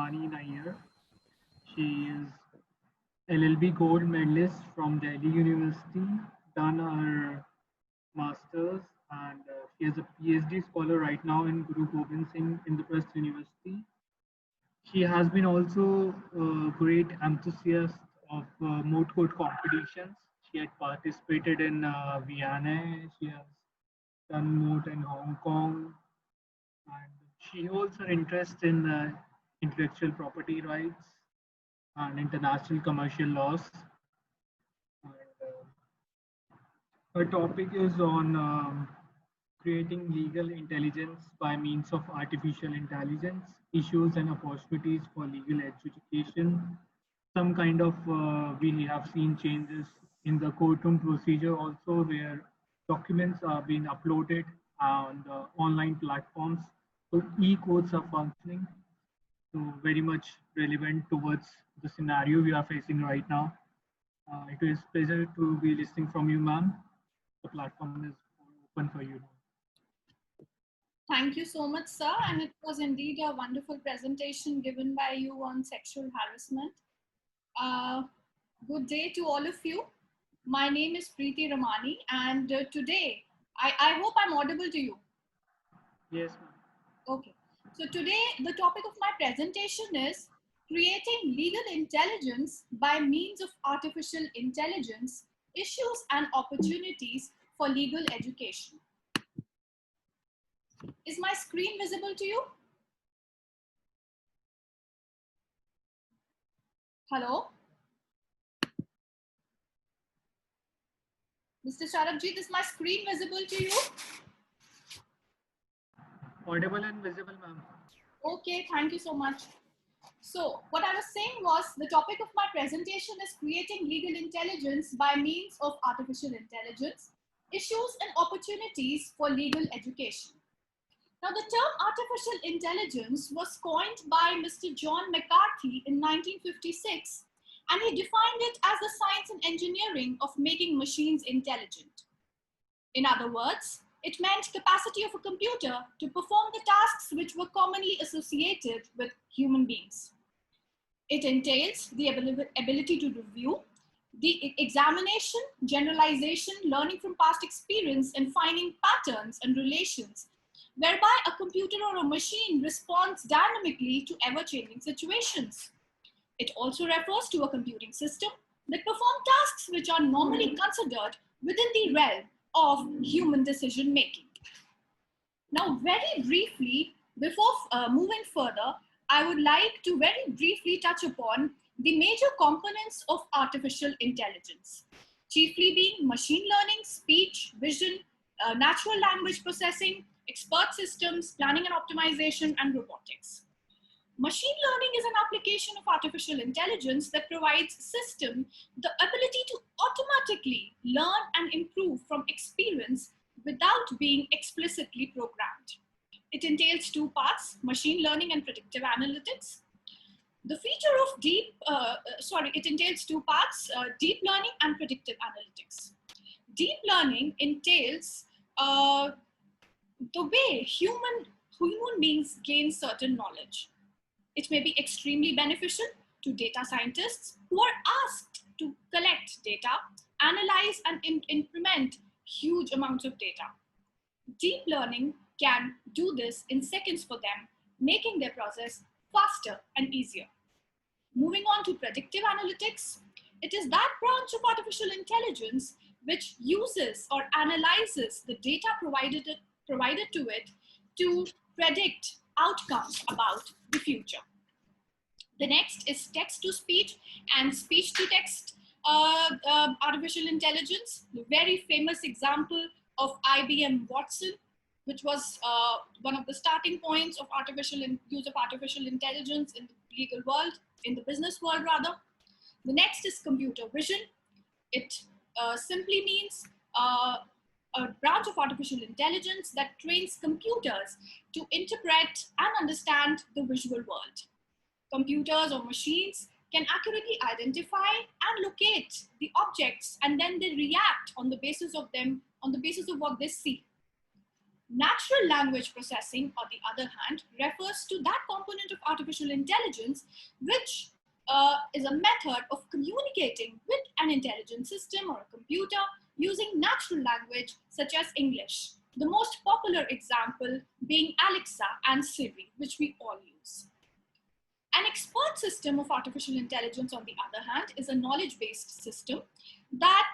Ramani Nayyar. She is LLB gold medalist from Delhi University, done her master's, and she is a PhD scholar right now in Guru Gobind Singh Indraprasth University. She has been also a great enthusiast of moot court competitions. She had participated in Vienna. She has done moot in Hong Kong, and she holds her interest in intellectual property rights and international commercial laws. And, her topic is on creating legal intelligence by means of artificial intelligence, issues and opportunities for legal education. Some kind of, we have seen changes in the courtroom procedure also, where documents are being uploaded on the online platforms. So e-courts are functioning. So very much relevant towards the scenario we are facing right now. It is pleasure to be listening from you, ma'am. The platform is open for you. Thank you so much, sir. And it was indeed a wonderful presentation given by you on sexual harassment. Good day to all of you. My name is Priti Ramani, and today, I hope I'm audible to you. Yes, ma'am. Okay. So today, the topic of my presentation is creating legal intelligence by means of artificial intelligence, issues and opportunities for legal education. Is my screen visible to you? Hello? Mr. Sharabjit, is my screen visible to you? Audible and visible, ma'am. Okay, thank you so much. So what I was saying was the topic of my presentation is creating legal intelligence by means of artificial intelligence, issues and opportunities for legal education. Now, the term artificial intelligence was coined by Mr. John McCarthy in 1956, and he defined it as the science and engineering of making machines intelligent. In other words, it meant capacity of a computer to perform the tasks which were commonly associated with human beings. It entails the ability to review, the examination, generalization, learning from past experience, and finding patterns and relations, whereby a computer or a machine responds dynamically to ever-changing situations. It also refers to a computing system that performs tasks which are normally considered within the realm of human decision making. Now, very briefly, before moving further, I would like to very briefly touch upon the major components of artificial intelligence, chiefly being machine learning, speech, vision, natural language processing, expert systems, planning and optimization, and robotics. Machine learning is an application of artificial intelligence that provides system the ability to automatically learn and improve from experience without being explicitly programmed. It entails two parts, machine learning and predictive analytics. The feature of it entails two parts, deep learning and predictive analytics. Deep learning entails the way human beings gain certain knowledge. It may be extremely beneficial to data scientists who are asked to collect data, analyze and implement huge amounts of data. Deep learning can do this in seconds for them, making their process faster and easier. Moving on to predictive analytics, it is that branch of artificial intelligence which uses or analyzes the data provided to it to predict outcomes about the future. The next is text-to-speech and speech-to-text artificial intelligence. The very famous example of IBM Watson, which was one of the starting points of use of artificial intelligence in the legal world, in the business world rather. The next is computer vision. It simply means a branch of artificial intelligence that trains computers to interpret and understand the visual world. Computers or machines can accurately identify and locate the objects, and then they react on the basis of them, on the basis of what they see. Natural language processing, on the other hand, refers to that component of artificial intelligence which is a method of communicating with an intelligent system or a computer using natural language such as English. The most popular example being Alexa and Siri, which we all use. An expert system of artificial intelligence, on the other hand, is a knowledge-based system that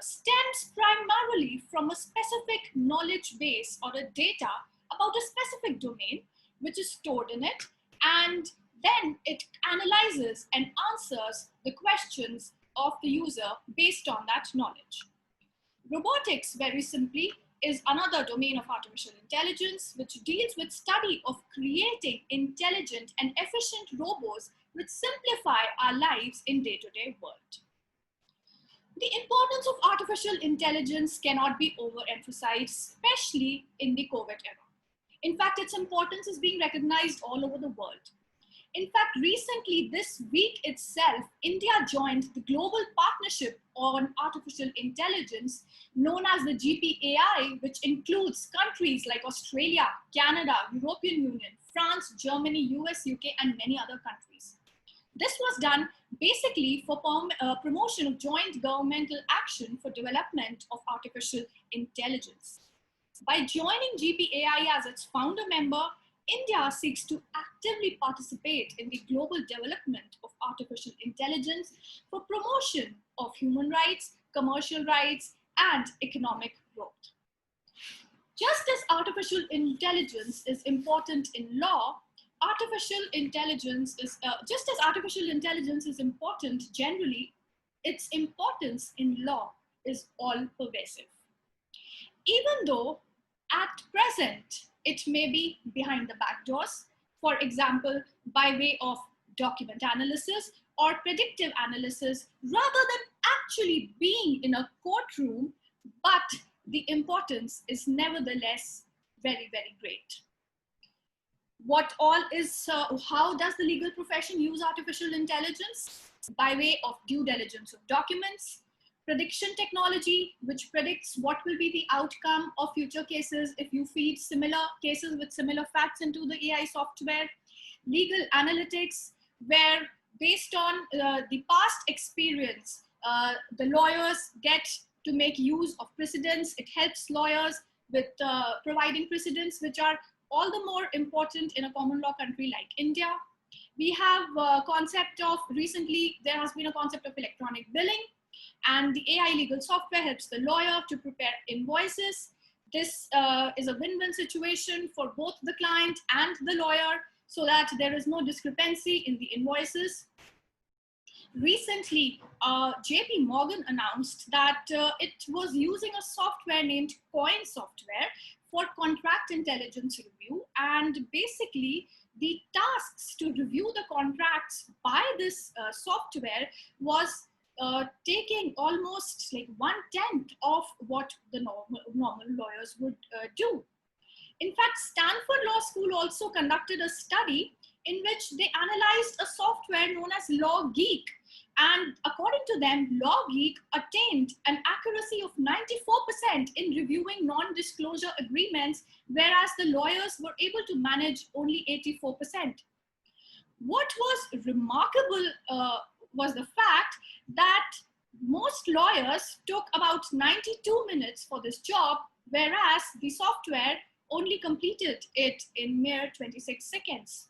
stems primarily from a specific knowledge base or a data about a specific domain, which is stored in it, and then it analyzes and answers the questions of the user based on that knowledge. Robotics, very simply, is another domain of artificial intelligence which deals with study of creating intelligent and efficient robots which simplify our lives in day-to-day world. The importance of artificial intelligence cannot be overemphasized, especially in the COVID era. In fact, its importance is being recognized all over the world. In fact, recently, this week itself, India joined the Global Partnership on Artificial Intelligence, known as the GPAI, which includes countries like Australia, Canada, European Union, France, Germany, US, UK, and many other countries. This was done basically for promotion of joint governmental action for development of artificial intelligence. By joining GPAI as its founder member, India seeks to actively participate in the global development of artificial intelligence for promotion of human rights, commercial rights, and economic growth. Just as artificial intelligence is important in law, artificial intelligence is just as artificial intelligence is important generally, its importance in law is all pervasive. Even though at present it may be behind the back doors, for example, by way of document analysis or predictive analysis, rather than actually being in a courtroom, but the importance is nevertheless very, very great. What all is, how does the legal profession use artificial intelligence? By way of due diligence of documents, prediction technology, which predicts what will be the outcome of future cases if you feed similar cases with similar facts into the AI software, legal analytics, where based on the past experience, the lawyers get to make use of precedents. It helps lawyers with providing precedents which are all the more important in a common law country like India. We have a concept of, recently there has been a concept of electronic billing, and the AI legal software helps the lawyer to prepare invoices. This is a win-win situation for both the client and the lawyer so that there is no discrepancy in the invoices. Recently, JP Morgan announced that it was using a software named Coin software for contract intelligence review, and basically the tasks to review the contracts by this software was taking almost like 1/10 of what the normal lawyers would do. In fact, Stanford Law School also conducted a study in which they analyzed a software known as LawGeek. And according to them, LawGeek attained an accuracy of 94% in reviewing non-disclosure agreements, whereas the lawyers were able to manage only 84%. What was remarkable was the fact that most lawyers took about 92 minutes for this job, whereas the software only completed it in mere 26 seconds.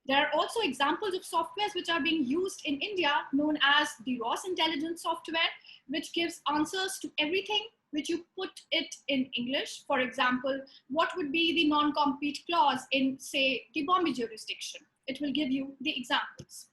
There are also examples of softwares which are being used in India, known as the Ross Intelligence software, which gives answers to everything which you put it in English. For example, what would be the non-compete clause in, say, the Bombay jurisdiction? It will give you the examples.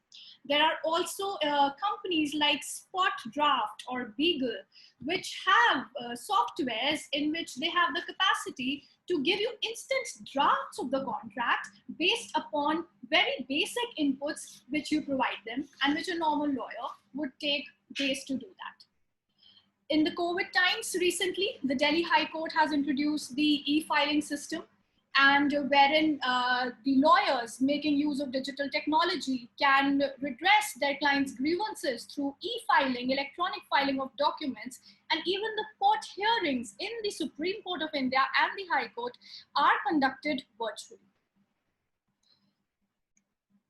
There are also companies like Spot Draft or Beagle, which have softwares in which they have the capacity to give you instant drafts of the contract based upon very basic inputs which you provide them, and which a normal lawyer would take days to do that. In the COVID times recently, the Delhi High Court has introduced the e-filing system, and wherein the lawyers making use of digital technology can redress their clients' grievances through e-filing, electronic filing of documents, and even the court hearings in the Supreme Court of India and the High Court are conducted virtually.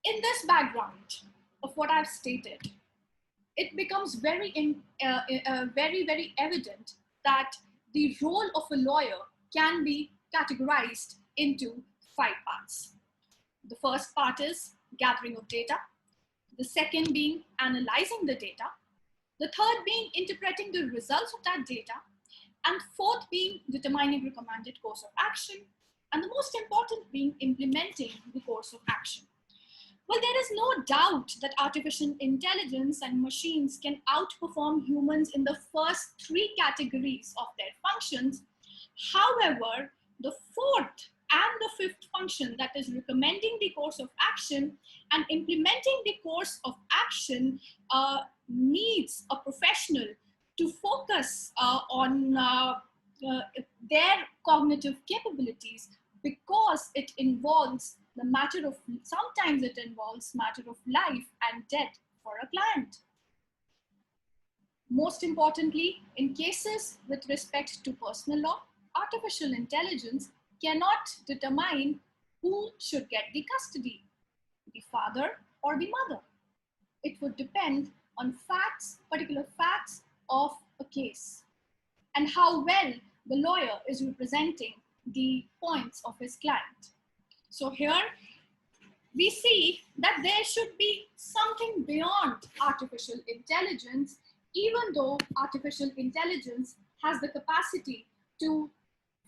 In this background of what I've stated, it becomes very evident that the role of a lawyer can be categorized into 5 parts. The first part is gathering of data. The second being analyzing the data. The third being interpreting the results of that data. And fourth being determining recommended course of action. And the most important being implementing the course of action. Well, there is no doubt that artificial intelligence and machines can outperform humans in the first 3 categories of their functions. However, the fourth and the fifth function, that is recommending the course of action and implementing the course of action, needs a professional to focus on their cognitive capabilities, because it involves the matter of, sometimes it involves matter of life and death for a client. Most importantly, in cases with respect to personal law, artificial intelligence cannot determine who should get the custody, the father or the mother. It would depend on facts, particular facts of a case, and how well the lawyer is representing the points of his client. So here we see that there should be something beyond artificial intelligence, even though artificial intelligence has the capacity to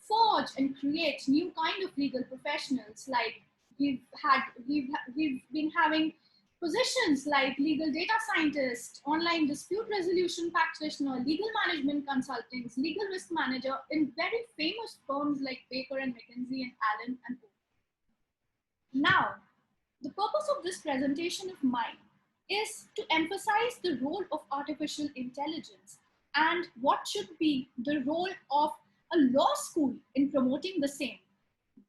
forge and create new kind of legal professionals. Like we've been having positions like legal data scientist, online dispute resolution practitioner, legal management consultants, legal risk manager in very famous firms like Baker and McKinsey and Allen and Co. Now, the purpose of this presentation of mine is to emphasize the role of artificial intelligence and what should be the role of a law school in promoting the same.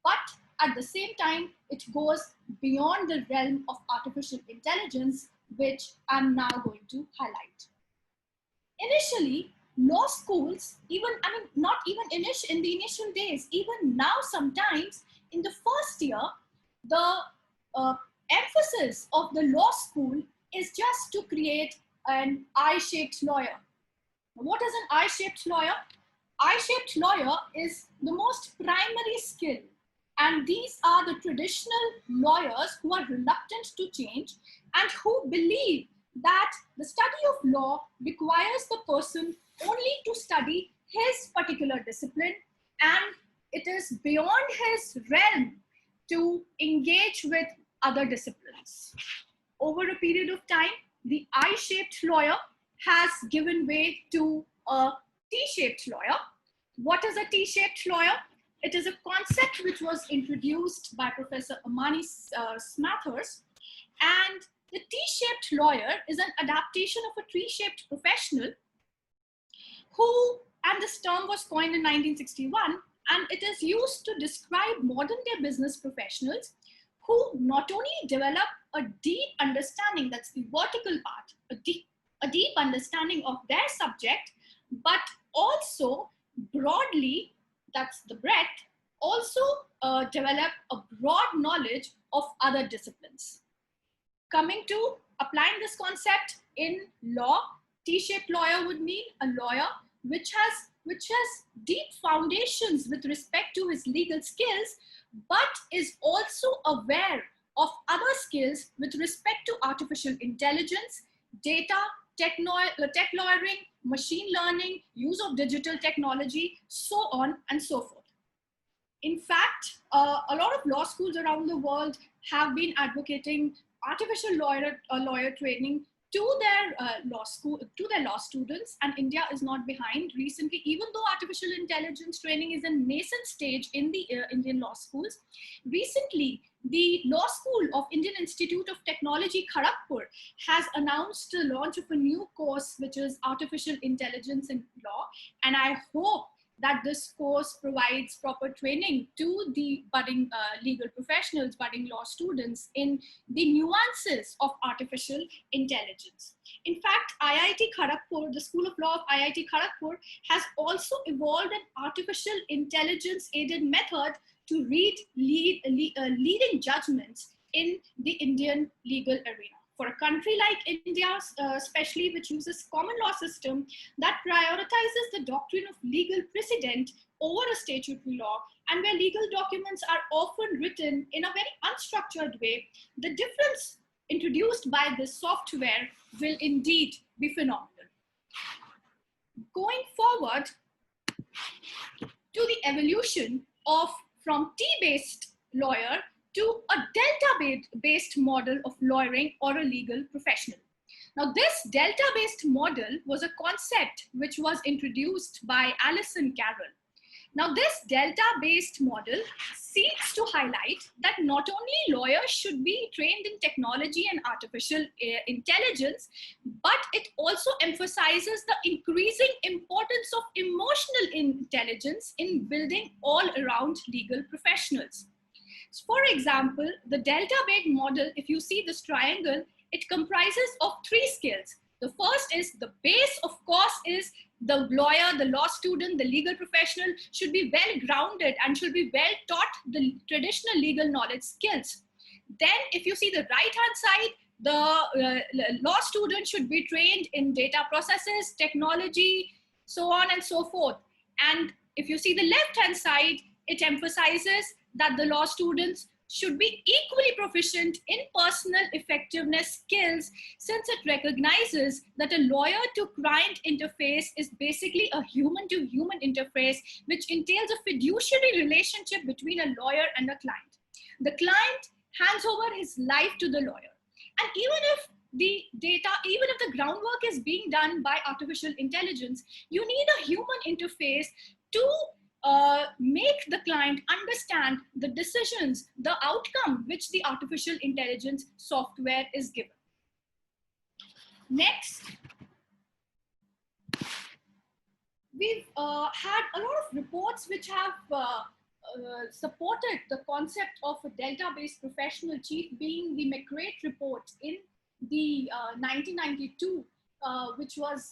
But at the same time, it goes beyond the realm of artificial intelligence, which I'm now going to highlight. Initially, law schools, not even in the initial days, even now sometimes in the first year, the emphasis of the law school is just to create an I-shaped lawyer. What is an I-shaped lawyer? I-shaped lawyer is the most primary skill, and these are the traditional lawyers who are reluctant to change and who believe that the study of law requires the person only to study his particular discipline, and it is beyond his realm to engage with other disciplines. Over a period of time, the I-shaped lawyer has given way to a T-shaped lawyer. What is a T-shaped lawyer? It is a concept which was introduced by Professor Ramani Smathers, and the T-shaped lawyer is an adaptation of a tree-shaped professional who, and this term was coined in 1961, and it is used to describe modern-day business professionals who not only develop a deep understanding, that's the vertical part, a deep understanding of their subject, but also broadly, that's the breadth, also develop a broad knowledge of other disciplines. Coming to applying this concept in law, T-shaped lawyer would mean a lawyer which has deep foundations with respect to his legal skills, but is also aware of other skills with respect to artificial intelligence, data, tech lawyering, machine learning, use of digital technology, so on and so forth. In fact, a lot of law schools around the world have been advocating artificial lawyer training to their law students, and India is not behind. Recently, even though artificial intelligence training is a nascent stage in the Indian law schools, recently the Law School of Indian Institute of Technology, Kharagpur, has announced the launch of a new course, which is Artificial Intelligence in Law. And I hope that this course provides proper training to the budding legal professionals, budding law students in the nuances of artificial intelligence. In fact, IIT Kharagpur, the School of Law of IIT Kharagpur, has also evolved an artificial intelligence aided method to read leading judgments in the Indian legal arena. For a country like India, especially which uses common law system that prioritizes the doctrine of legal precedent over a statutory law, and where legal documents are often written in a very unstructured way, the difference introduced by this software will indeed be phenomenal. Going forward to the evolution of from T-based lawyer to a delta-based model of lawyering or a legal professional. Now, this delta-based model was a concept which was introduced by Alison Carroll. Now, this delta-based model seeks to highlight that not only lawyers should be trained in technology and artificial intelligence, but it also emphasizes the increasing importance of emotional intelligence in building all-around legal professionals. For example, the delta-based model, if you see this triangle, it comprises of 3 skills. The first is the base, of course, is the lawyer, the law student, the legal professional should be well grounded and should be well taught the traditional legal knowledge skills. Then if you see the right hand side, the law student should be trained in data processes, technology, so on and so forth. And if you see the left hand side, it emphasizes that the law students should be equally proficient in personal effectiveness skills, since it recognizes that a lawyer to client interface is basically a human to human interface, which entails a fiduciary relationship between a lawyer and a client. The client hands over his life to the lawyer. And even if the data, even if the groundwork is being done by artificial intelligence, you need a human interface to make the client understand the decisions, the outcome which the artificial intelligence software is given. Next, we've had a lot of reports which have supported the concept of a delta-based professional, chief being the McRate report in the 1992, which was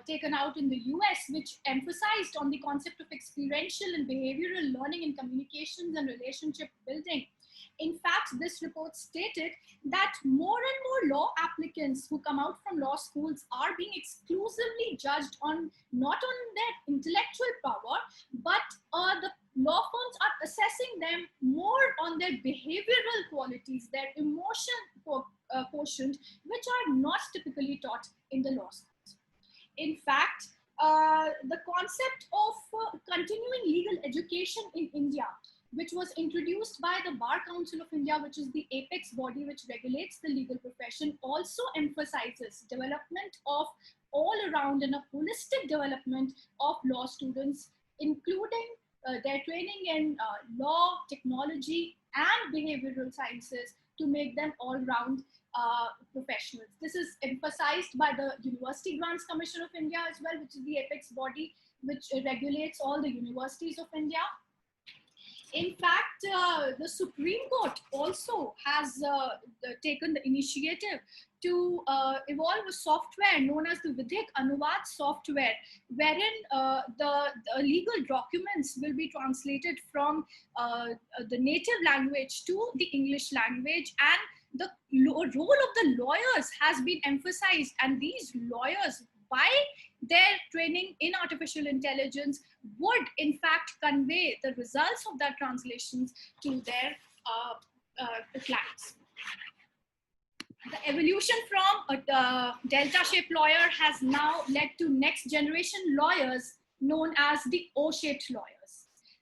taken out in the US, which emphasized on the concept of experiential and behavioral learning in communications and relationship building. In fact, this report stated that more and more law applicants who come out from law schools are being exclusively judged on not on their intellectual power, but the law firms are assessing them more on their behavioral qualities, their emotion quotient, which are not typically taught in the law schools. In fact, the concept of continuing legal education in India, which was introduced by the Bar Council of India, which is the apex body which regulates the legal profession, also emphasizes development of all around and a holistic development of law students, including their training in law, technology, and behavioral sciences to make them all-round professionals. This is emphasized by the University Grants Commission of India as well, which is the apex body which regulates all the universities of India. In fact, the Supreme Court also has taken the initiative to evolve a software known as the Vidhik Anuvad software, wherein the legal documents will be translated from the native language to the English language, and the role of the lawyers has been emphasized, and these lawyers, by their training in artificial intelligence, would in fact convey the results of that translations to their clients. The evolution from a delta-shaped lawyer has now led to next generation lawyers known as the O-shaped lawyers.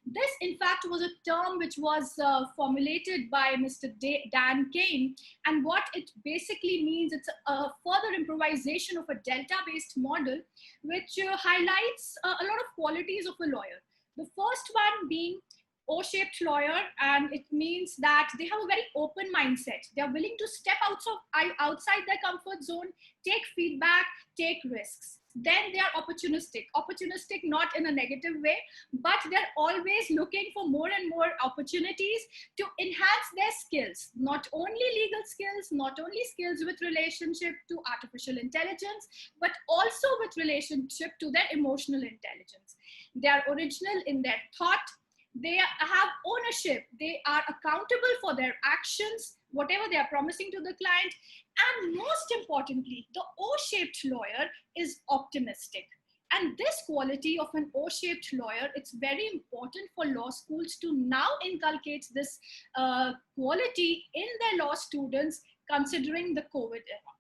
This, in fact, was a term which was formulated by Mr. Dan Kane, and what it basically means, it's a further improvisation of a delta-based model, which highlights a lot of qualities of a lawyer. The first one being O-shaped lawyer, and it means that they have a very open mindset. They are willing to step outside their comfort zone, take feedback, take risks. then they are opportunistic. Opportunistic not in a negative way, but they're always looking for more and more opportunities to enhance their skills, not only legal skills, not only skills with relationship to artificial intelligence, but also with relationship to their emotional intelligence. They are original in their thought. They have ownership. They are accountable for their actions, whatever they are promising to the client. And most importantly, the O-shaped lawyer is optimistic. And this quality of an O-shaped lawyer, it's very important for law schools to now inculcate this quality in their law students, considering the COVID era.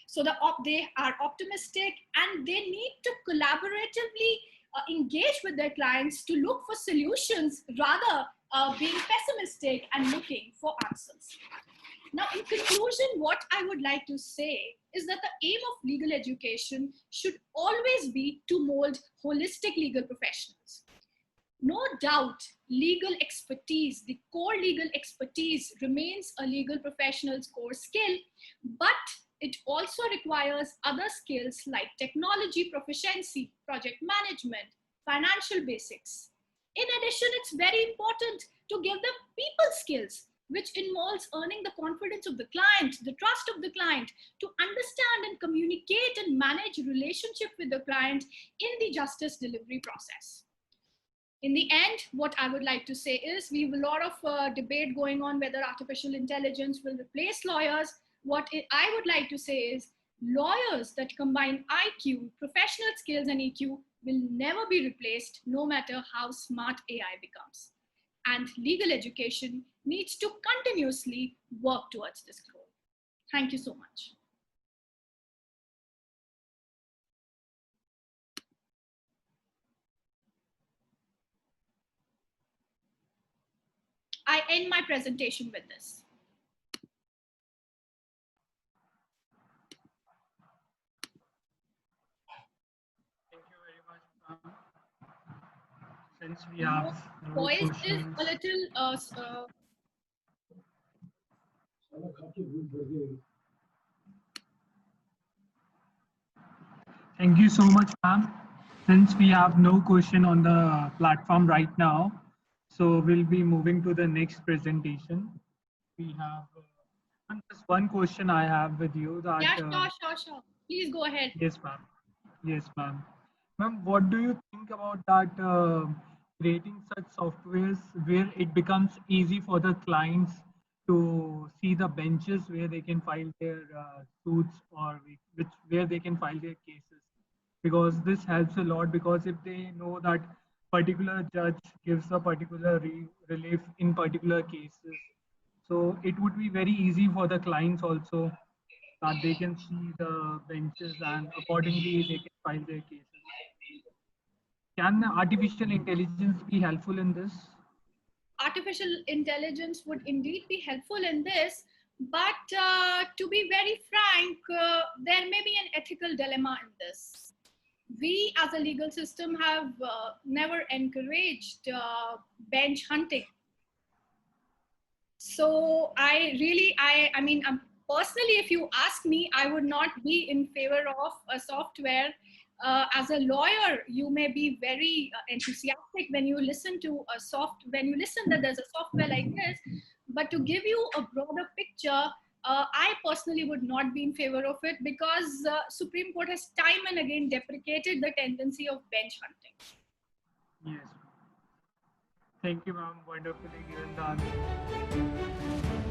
So they are optimistic and they need to collaboratively engage with their clients to look for solutions rather being pessimistic and looking for answers. Now, in conclusion, what I would like to say is that the aim of legal education should always be to mold holistic legal professionals. No doubt, legal expertise, the core legal expertise remains a legal professional's core skill, but it also requires other skills like technology proficiency, project management, financial basics. In addition, it's very important to give them people skills, which involves earning the confidence of the client, the trust of the client, to understand and communicate and manage relationship with the client in the justice delivery process. In the end, what I would like to say is we have a lot of debate going on whether artificial intelligence will replace lawyers. What I would like to say is lawyers that combine IQ, professional skills, and EQ will never be replaced, no matter how smart AI becomes. And legal education needs to continuously work towards this goal. Thank you so much. I end my presentation with this. Thank you very much, ma'am. Since we have no Voice questions. is a little Thank you so much, ma'am. Since we have no question on the platform right now, so we'll be moving to the next presentation. We have just one question I have with you that. Yeah, sure. Please go ahead. Yes, ma'am. Yes, ma'am. Ma'am, what do you think about that creating such softwares where it becomes easy for the clients to see the benches where they can file their suits or where they can file their cases? Because this helps a lot, because if they know that particular judge gives a particular relief in particular cases, so it would be very easy for the clients also that they can see the benches and accordingly they can file their cases. Can artificial intelligence be helpful in this? Artificial intelligence would indeed be helpful in this, but to be very frank, there may be an ethical dilemma in this. We as a legal system have never encouraged bench hunting. So I mean, personally, if you ask me, I would not be in favor of a software. As a lawyer, you may be very enthusiastic when you listen to when you listen that there's a software like this, but to give you a broader picture, I personally would not be in favor of it, because Supreme Court has time and again deprecated the tendency of bench hunting. Yes. Thank you, ma'am. Wonderfully given the answer.